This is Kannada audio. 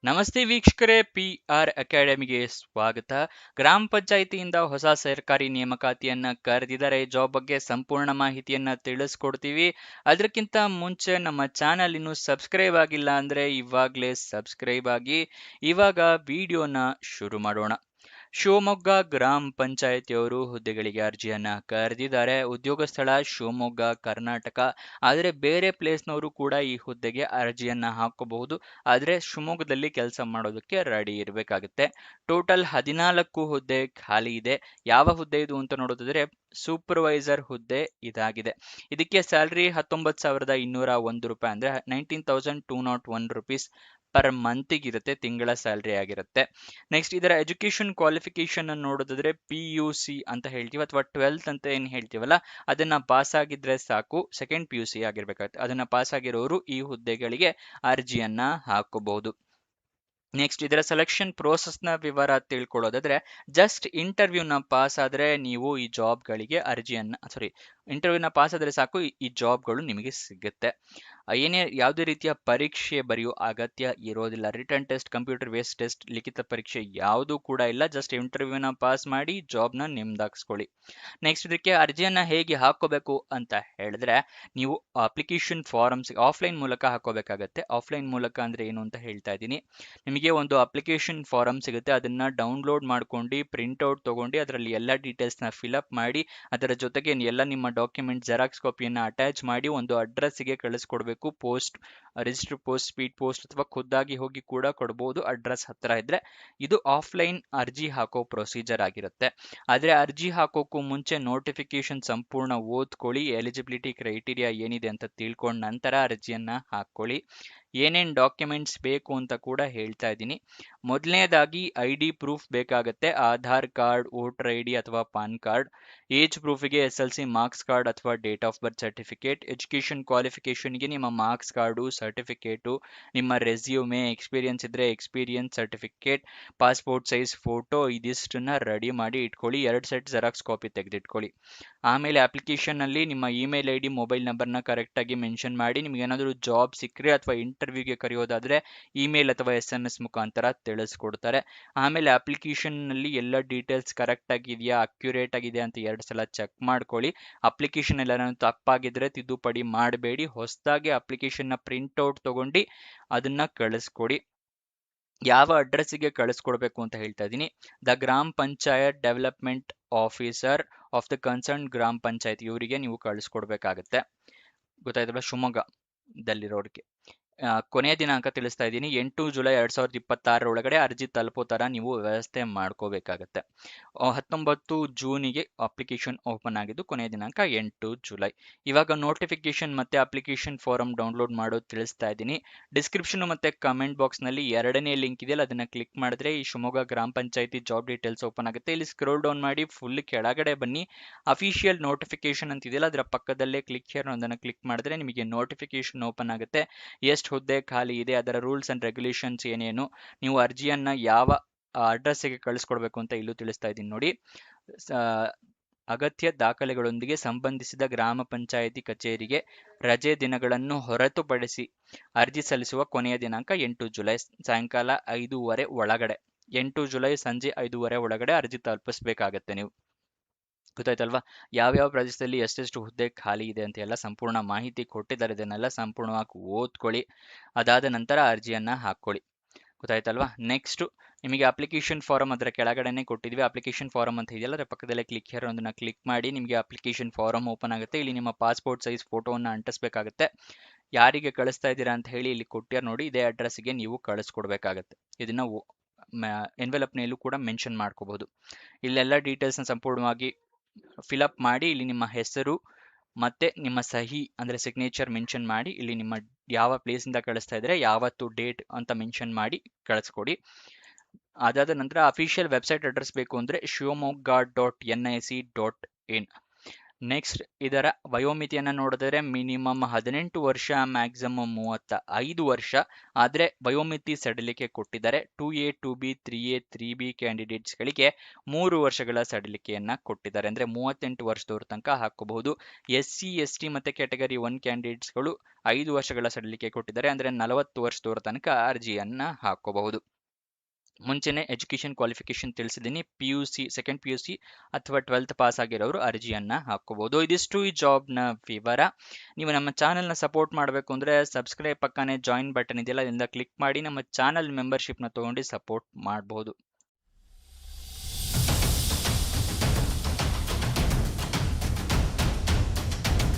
ನಮಸ್ತೆ ವೀಕ್ಷಕರೇ, PR ಅಕಾಡೆಮಿಗೆ ಸ್ವಾಗತ. ಗ್ರಾಮ ಪಂಚಾಯಿತಿಯಿಂದ ಹೊಸ ಸರ್ಕಾರಿ ನೇಮಕಾತಿಯನ್ನ ಕರೆದಿದ್ದಾರೆ. ಜಾಬ್ ಬಗ್ಗೆ ಸಂಪೂರ್ಣ ಮಾಹಿತಿಯನ್ನ ತಿಳಿಸ್ಕೊಡ್ತೀವಿ. ಅದಕ್ಕಿಂತ ಮುಂಚೆ ನಮ್ಮ ಚಾನಲ್ ಇನ್ನು ಸಬ್ಸ್ಕ್ರೈಬ್ ಆಗಿಲ್ಲ ಅಂದ್ರೆ ಇವಾಗಲೇ ಸಬ್ಸ್ಕ್ರೈಬ್ ಆಗಿ. ಇವಾಗ ವಿಡಿಯೋನ ಶುರು ಮಾಡೋಣ. ಶಿವಮೊಗ್ಗ ಗ್ರಾಮ ಪಂಚಾಯಿತಿಯವರು ಹುದ್ದೆಗಳಿಗೆ ಅರ್ಜಿಯನ್ನ ಕರೆದಿದ್ದಾರೆ. ಉದ್ಯೋಗ ಸ್ಥಳ ಶಿವಮೊಗ್ಗ, ಕರ್ನಾಟಕ. ಆದರೆ ಬೇರೆ ಪ್ಲೇಸ್ನವರು ಕೂಡ ಈ ಹುದ್ದೆಗೆ ಅರ್ಜಿಯನ್ನ ಹಾಕಬಹುದು. ಆದರೆ ಶಿವಮೊಗ್ಗದಲ್ಲಿ ಕೆಲಸ ಮಾಡೋದಕ್ಕೆ ರೆಡಿ ಇರಬೇಕಾಗುತ್ತೆ. ಟೋಟಲ್ 14 ಹುದ್ದೆ ಖಾಲಿ ಇದೆ. ಯಾವ ಹುದ್ದೆ ಇದು ಅಂತ ನೋಡೋದಾದ್ರೆ ಸೂಪರ್ವೈಸರ್ ಹುದ್ದೆ ಇದಾಗಿದೆ. ಇದಕ್ಕೆ ಸ್ಯಾಲ್ರಿ 19,201 ರೂಪಾಯಿ, ಅಂದ್ರೆ 19,201 ರುಪೀಸ್ ಪರ್ ಮಂತಿಗಿರುತ್ತೆ, ತಿಂಗಳ ಸ್ಯಾಲ್ರಿ ಆಗಿರುತ್ತೆ. ನೆಕ್ಸ್ಟ್ ಇದರ ಎಜುಕೇಶನ್ ಕ್ವಾಲಿಫಿಕೇಶನ್ ಅನ್ನು ನೋಡೋದಾದ್ರೆ PUC ಅಂತ ಹೇಳ್ತೀವಿ, ಅಥವಾ 12th ಅಂತ ಏನ್ ಹೇಳ್ತೀವಲ್ಲ ಅದನ್ನ ಪಾಸ್ ಆಗಿದ್ರೆ ಸಾಕು. Second PUC ಆಗಿರ್ಬೇಕಾಗುತ್ತೆ. ಅದನ್ನ ಪಾಸ್ ಆಗಿರೋರು ಈ ಹುದ್ದೆಗಳಿಗೆ ಅರ್ಜಿಯನ್ನ ಹಾಕಬಹುದು. ನೆಕ್ಸ್ಟ್ ಇದರ ಸೆಲೆಕ್ಷನ್ ಪ್ರೋಸೆಸ್ನ ವಿವರ ತಿಳ್ಕೊಳ್ಳೋದಾದ್ರೆ, ಜಸ್ಟ್ ಇಂಟರ್ವ್ಯೂನ ಪಾಸ್ ಆದ್ರೆ ನೀವು ಈ ಜಾಬ್ಗಳಿಗೆ ಇಂಟರ್ವ್ಯೂನ ಪಾಸ್ ಆದ್ರೆ ಸಾಕು, ಈ ಜಾಬ್ಗಳು ನಿಮಗೆ ಸಿಗುತ್ತೆ. ಯಾವುದೇ ರೀತಿಯ ಪರೀಕ್ಷೆ ಬರೆಯೋ ಅಗತ್ಯ ಇರೋದಿಲ್ಲ. Return test, computer based test, ಲಿಖಿತ ಪರೀಕ್ಷೆ ಯಾವುದೂ ಕೂಡ ಇಲ್ಲ. ಜಸ್ಟ್ ಇಂಟರ್ವ್ಯೂನ ಪಾಸ್ ಮಾಡಿ ಜಾಬ್ನ ನಿಮ್ದಾಗಿಸ್ಕೊಳ್ಳಿ. ನೆಕ್ಸ್ಟ್ ಇದಕ್ಕೆ ಅರ್ಜಿಯನ್ನ ಹೇಗೆ ಹಾಕೋಬೇಕು ಅಂತ ಹೇಳಿದ್ರೆ, ನೀವು ಅಪ್ಲಿಕೇಶನ್ ಫಾರಮ್ಸ್ ಆಫ್ಲೈನ್ ಮೂಲಕ ಹಾಕೋಬೇಕಾಗತ್ತೆ. ಆಫ್ಲೈನ್ ಮೂಲಕ ಅಂದ್ರೆ ಏನು ಅಂತ ಹೇಳ್ತಾ ಇದ್ದೀನಿ. ನಿಮಗೆ ಒಂದು ಅಪ್ಲಿಕೇಶನ್ ಫಾರಮ್ ಸಿಗುತ್ತೆ, ಅದನ್ನ ಡೌನ್ಲೋಡ್ ಮಾಡ್ಕೊಂಡು ಪ್ರಿಂಟ್ಔಟ್ ತಗೊಂಡು ಅದರಲ್ಲಿ ಎಲ್ಲ ಡೀಟೇಲ್ಸ್ನ ಫಿಲ್ಅಪ್ ಮಾಡಿ, ಅದರ ಜೊತೆಗೆ ಎಲ್ಲ ನಿಮ್ಮ ಡಾಕ್ಯುಮೆಂಟ್ ಜೆರಾಕ್ಸ್ ಕಾಪಿಯನ್ನು ಅಟ್ಯಾಚ್ ಮಾಡಿ ಒಂದು ಅಡ್ರೆಸ್ಗೆ ಕಳಿಸ್ಕೊಡ್ಬೇಕು. Post, register post, speed post ಅಥವಾ ಖುದ್ದಾಗಿ ಹೋಗಿ ಕೂಡ ಕೊಡ್ಬೋದು, ಅಡ್ರೆಸ್ ಹತ್ರ ಇದ್ರೆ. ಇದು ಆಫ್ಲೈನ್ ಅರ್ಜಿ ಹಾಕೋ ಪ್ರೊಸೀಜರ್ ಆಗಿರುತ್ತೆ. ಆದರೆ ಅರ್ಜಿ ಹಾಕೋಕ್ಕೂ ಮುಂಚೆ ನೋಟಿಫಿಕೇಶನ್ ಸಂಪೂರ್ಣ ಓದ್ಕೊಳ್ಳಿ. ಎಲಿಜಿಬಿಲಿಟಿ ಕ್ರೈಟೀರಿಯಾ ಏನಿದೆ ಅಂತ ತಿಳ್ಕೊಂಡ ನಂತರ ಅರ್ಜಿಯನ್ನ ಹಾಕೊಳ್ಳಿ. ಏನೇನು ಡಾಕ್ಯುಮೆಂಟ್ಸ್ ಬೇಕು ಅಂತ ಕೂಡ ಹೇಳ್ತಾ ಇದ್ದೀನಿ. ಮೊದಲನೇದಾಗಿ ID ಪ್ರೂಫ್ ಬೇಕಾಗುತ್ತೆ. ಆಧಾರ್ ಕಾರ್ಡ್, ವೋಟರ್ ID ಅಥವಾ ಪಾನ್ ಕಾರ್ಡ್. ಏಜ್ ಪ್ರೂಫಿಗೆ SLC ಮಾರ್ಕ್ಸ್ ಕಾರ್ಡ್ ಅಥವಾ date of birth certificate. Education ಕ್ವಾಲಿಫಿಕೇಶನ್ಗೆ ನಿಮ್ಮ ಮಾರ್ಕ್ಸ್ ಕಾರ್ಡು, ಸರ್ಟಿಫಿಕೇಟು, ನಿಮ್ಮ ರೆಸ್ಯೂಮೆ, ಎಕ್ಸ್ಪೀರಿಯನ್ಸ್ ಇದ್ರೆ experience certificate, passport size photo, ಇದಿಷ್ಟನ್ನ ರೆಡಿ ಮಾಡಿ ಇಟ್ಕೊಳ್ಳಿ. 2 ಸೆಟ್ ಜೆರಾಕ್ಸ್ ಕಾಪಿ ತೆಗೆದಿಟ್ಕೊಳ್ಳಿ. ಆಮೇಲೆ ಅಪ್ಲಿಕೇಶನ್ ಅಲ್ಲಿ ನಿಮ್ಮ ಇಮೇಲ್ ID, ಮೊಬೈಲ್ ನಂಬರ್ನ ಕರೆಕ್ಟ್ ಆಗಿ ಮೆನ್ಷನ್ ಮಾಡಿ. ನಿಮ್ಗೆ ಏನಾದರೂ ಜಾಬ್ ಸಿಕ್ಕರೆ ಅಥವಾ ಇಂಟರ್ವ್ಯೂಗೆ ಕರೆಯೋದಾದ್ರೆ ಇಮೇಲ್ ಅಥವಾ SMS ಮುಖಾಂತರ ತಿಳಿಸ್ಕೊಡ್ತಾರೆ. ಆಮೇಲೆ ಅಪ್ಲಿಕೇಶನ್ ನಲ್ಲಿ ಎಲ್ಲ ಡೀಟೇಲ್ಸ್ ಕರೆಕ್ಟ್ ಆಗಿದೆಯಾ, ಅಕ್ಯುರೇಟ್ ಆಗಿದೆಯಾ ಅಂತ 2 ಸಲ ಚೆಕ್ ಮಾಡ್ಕೊಳ್ಳಿ. ಅಪ್ಲಿಕೇಶನ್ ಎಲ್ಲ ತಪ್ಪಾಗಿದ್ರೆ ತಿದ್ದುಪಡಿ ಮಾಡಬೇಡಿ. ಹೊಸದಾಗಿ ಅಪ್ಲಿಕೇಶನ್ ನ ಪ್ರಿಂಟ್ಔಟ್ ತಗೊಂಡು ಅದನ್ನ ಕಳಿಸ್ಕೊಡಿ. ಯಾವ ಅಡ್ರೆಸ್ಸಿಗೆ ಕಳಿಸ್ಕೊಡ್ಬೇಕು ಅಂತ ಹೇಳ್ತಾ ಇದ್ದೀನಿ. ದ ಗ್ರಾಮ panchayat development officer of the concern ಗ್ರಾಮ ಪಂಚಾಯತ್, ಇವರಿಗೆ ನೀವು ಕಳಿಸ್ಕೊಡ್ಬೇಕಾಗತ್ತೆ. ಗೊತ್ತಾಯ್ತಲ್ಲ, ಶಿವಮೊಗ್ಗದಲ್ಲಿರೋರಿಗೆ. ಕೊನೆಯ ದಿನಾಂಕ ತಿಳಿಸ್ತಾ ಇದ್ದೀನಿ, 8 ಜುಲೈ 2026 ಒಳಗಡೆ ಅರ್ಜಿ ತಲುಪೋ ಥರ ನೀವು ವ್ಯವಸ್ಥೆ ಮಾಡ್ಕೋಬೇಕಾಗತ್ತೆ. 19 ಜೂನಿಗೆ ಅಪ್ಲಿಕೇಶನ್ ಓಪನ್ ಆಗಿದ್ದು, ಕೊನೆಯ ದಿನಾಂಕ 8 ಜುಲೈ. ಇವಾಗ ನೋಟಿಫಿಕೇಶನ್ ಮತ್ತೆ ಅಪ್ಲಿಕೇಶನ್ ಫಾರಂ ಡೌನ್ಲೋಡ್ ಮಾಡೋದು ತಿಳಿಸ್ತಾ ಇದ್ದೀನಿ. ಡಿಸ್ಕ್ರಿಪ್ಷನ್ ಮತ್ತೆ ಕಮೆಂಟ್ ಬಾಕ್ಸ್ನಲ್ಲಿ 2ನೇ ಲಿಂಕ್ ಇದೆಯಲ್ಲ, ಅದನ್ನ ಕ್ಲಿಕ್ ಮಾಡಿದ್ರೆ ಈ ಶಿವಮೊಗ್ಗ ಗ್ರಾಮ ಪಂಚಾಯತಿ ಜಾಬ್ ಡೀಟೇಲ್ಸ್ ಓಪನ್ ಆಗುತ್ತೆ. ಇಲ್ಲಿ ಸ್ಕ್ರೋಲ್ ಡೌನ್ ಮಾಡಿ ಫುಲ್ ಕೆಳಗಡೆ ಬನ್ನಿ. ಅಫಿಷಿಯಲ್ ನೋಟಿಫಿಕೇಶನ್ ಅಂತ ಇದೆಯಲ್ಲ, ಅದರ ಪಕ್ಕದಲ್ಲೇ ಕ್ಲಿಕ್ ಹಿಯರ್ ಅನ್ನೋದನ್ನ ಕ್ಲಿಕ್ ಮಾಡಿದ್ರೆ ನಿಮಗೆ ನೋಟಿಫಿಕೇಶನ್ ಓಪನ್ ಆಗುತ್ತೆ. ಎಷ್ಟು ಹುದ್ದೆ ಖಾಲಿ ಇದೆ, ಅದರ ರೂಲ್ಸ್ ಅಂಡ್ ರೆಗ್ಯುಲೇಷನ್ಸ್ ಏನೇನು, ನೀವು ಅರ್ಜಿಯನ್ನ ಯಾವ ಅಡ್ರೆಸ್ಸಿಗೆ ಕಳಿಸ್ಕೊಡ್ಬೇಕು ಅಂತ ಇಲ್ಲೂ ತಿಳಿಸ್ತಾ ಇದ್ದೀನಿ ನೋಡಿ. ಅಗತ್ಯ ದಾಖಲೆಗಳೊಂದಿಗೆ ಸಂಬಂಧಿಸಿದ ಗ್ರಾಮ ಪಂಚಾಯಿತಿ ಕಚೇರಿಗೆ ರಜೆ ದಿನಗಳನ್ನು ಹೊರತುಪಡಿಸಿ ಅರ್ಜಿ ಸಲ್ಲಿಸುವ ಕೊನೆಯ ದಿನಾಂಕ 8 ಜುಲೈ ಸಾಯಂಕಾಲ 5:30 ಒಳಗಡೆ. 8 ಜುಲೈ ಸಂಜೆ 5:30 ಒಳಗಡೆ ಅರ್ಜಿ ತಲುಪಿಸ್ಬೇಕಾಗತ್ತೆ ನೀವು. ಗೊತ್ತಾಯ್ತಲ್ವಾ? ಯಾವ್ಯಾವ ಪ್ರದೇಶದಲ್ಲಿ ಎಷ್ಟೆಷ್ಟು ಹುದ್ದೆ ಖಾಲಿ ಇದೆ ಅಂತ ಎಲ್ಲ ಸಂಪೂರ್ಣ ಮಾಹಿತಿ ಕೊಟ್ಟಿದ್ದಾರೆ. ಇದನ್ನೆಲ್ಲ ಸಂಪೂರ್ಣವಾಗಿ ಓದ್ಕೊಳ್ಳಿ. ಅದಾದ ನಂತರ ಅರ್ಜಿಯನ್ನ ಹಾಕೊಳ್ಳಿ. ಗೊತ್ತಾಯ್ತಲ್ವಾ? ನೆಕ್ಸ್ಟ್ ನಿಮಗೆ ಅಪ್ಲಿಕೇಶನ್ ಫಾರಮ್ ಅದರ ಕೆಳಗಡೆನೆ ಕೊಟ್ಟಿದ್ವಿ. ಅಪ್ಲಿಕೇಶನ್ ಫಾರಮ್ ಅಂತ ಇದೆಯಲ್ಲ, ಅದರ ಪಕ್ಕದಲ್ಲೇ ಕ್ಲಿಕ್ ಹಿಯರ್ ಅದನ್ನ ಕ್ಲಿಕ್ ಮಾಡಿ ನಿಮಗೆ ಅಪ್ಲಿಕೇಶನ್ ಫಾರಮ್ ಓಪನ್ ಆಗುತ್ತೆ. ಇಲ್ಲಿ ನಿಮ್ಮ ಪಾಸ್ಪೋರ್ಟ್ ಸೈಜ್ ಫೋಟೋವನ್ನು ಅಂಟಿಸ್ಬೇಕಾಗುತ್ತೆ. ಯಾರಿಗೆ ಕಳಿಸ್ತಾ ಇದ್ದೀರಾ ಅಂತ ಹೇಳಿ ಇಲ್ಲಿ ಕೊಟ್ಟಿಯಾರ ನೋಡಿ, ಇದೇ ಅಡ್ರೆಸ್ಗೆ ನೀವು ಕಳಿಸ್ಕೊಡ್ಬೇಕಾಗತ್ತೆ. ಇದನ್ನ ಎನ್ವೆಲಪ್ನಲ್ಲೂ ಕೂಡ ಮೆನ್ಷನ್ ಮಾಡ್ಕೋಬಹುದು. ಇಲ್ಲೆಲ್ಲ ಡೀಟೇಲ್ಸ್ನ ಸಂಪೂರ್ಣವಾಗಿ ಫಿಲಪ್ ಮಾಡಿ ಇಲ್ಲಿ ನಿಮ್ಮ ಹೆಸರು ಮತ್ತೆ ನಿಮ್ಮ ಸಹಿ ಅಂದ್ರೆ ಸಿಗ್ನೇಚರ್ ಮೆನ್ಷನ್ ಮಾಡಿ, ಇಲ್ಲಿ ನಿಮ್ಮ ಯಾವ ಪ್ಲೇಸ್ ಇಂದ ಕಳಿಸ್ತಾ ಇದ್ರೆ ಯಾವತ್ತು ಡೇಟ್ ಅಂತ ಮೆನ್ಷನ್ ಮಾಡಿ ಕಳಿಸ್ಕೊಡಿ. ಅದಾದ ನಂತರ ಅಫಿಷಿಯಲ್ ವೆಬ್ಸೈಟ್ ಅಡ್ರೆಸ್ ಬೇಕು ಅಂದ್ರೆ shivamoga.nic.in. ನೆಕ್ಸ್ಟ್ ಇದರ ವಯೋಮಿತಿಯನ್ನು ನೋಡಿದರೆ ಮಿನಿಮಮ್ 18 ವರ್ಷ, ಮ್ಯಾಕ್ಸಿಮಮ್ 35 ವರ್ಷ. ಆದರೆ ವಯೋಮಿತಿ ಸಡಿಲಿಕೆ ಕೊಟ್ಟಿದ್ದಾರೆ. 2A 2B 3A 3B ಕ್ಯಾಂಡಿಡೇಟ್ಸ್ಗಳಿಗೆ 3 ವರ್ಷಗಳ ಸಡಿಲಿಕೆಯನ್ನು ಕೊಟ್ಟಿದ್ದಾರೆ. ಅಂದರೆ 38 ವರ್ಷದವ್ರ ತನಕ ಹಾಕೋಬಹುದು. SC ST ಮತ್ತು ಕ್ಯಾಟಗರಿ 1 ಕ್ಯಾಂಡಿಡೇಟ್ಸ್ಗಳು 5 ವರ್ಷಗಳ ಸಡಿಲಿಕೆ ಕೊಟ್ಟಿದ್ದಾರೆ. ಅಂದರೆ 40 ವರ್ಷದವ್ರ ತನಕ ಅರ್ಜಿಯನ್ನು ಹಾಕೋಬಹುದು. ಮುಂಚೆನೆ ಎಜುಕೇಷನ್ ಕ್ವಾಲಿಫಿಕೇಶನ್ ತಿಳಿಸಿದ್ದೀನಿ. PUC ಸೆಕೆಂಡ್ PUC ಅಥವಾ 12th ಪಾಸ್ ಆಗಿರೋರು ಅರ್ಜಿಯನ್ನು ಹಾಕೋಬಹುದು. ಇದಿಷ್ಟು ಈ ಜಾಬ್ನ ವಿವರ. ನೀವು ನಮ್ಮ ಚಾನಲ್ನ ಸಪೋರ್ಟ್ ಮಾಡಬೇಕು ಅಂದರೆ ಸಬ್ಸ್ಕ್ರೈಬ್ ಪಕ್ಕನೇ ಜಾಯಿನ್ ಬಟನ್ ಇದೆಯಲ್ಲ, ಅದರಿಂದ ಕ್ಲಿಕ್ ಮಾಡಿ ನಮ್ಮ ಚಾನಲ್ ಮೆಂಬರ್ಶಿಪ್ನ ತೊಗೊಂಡು ಸಪೋರ್ಟ್ ಮಾಡಬಹುದು.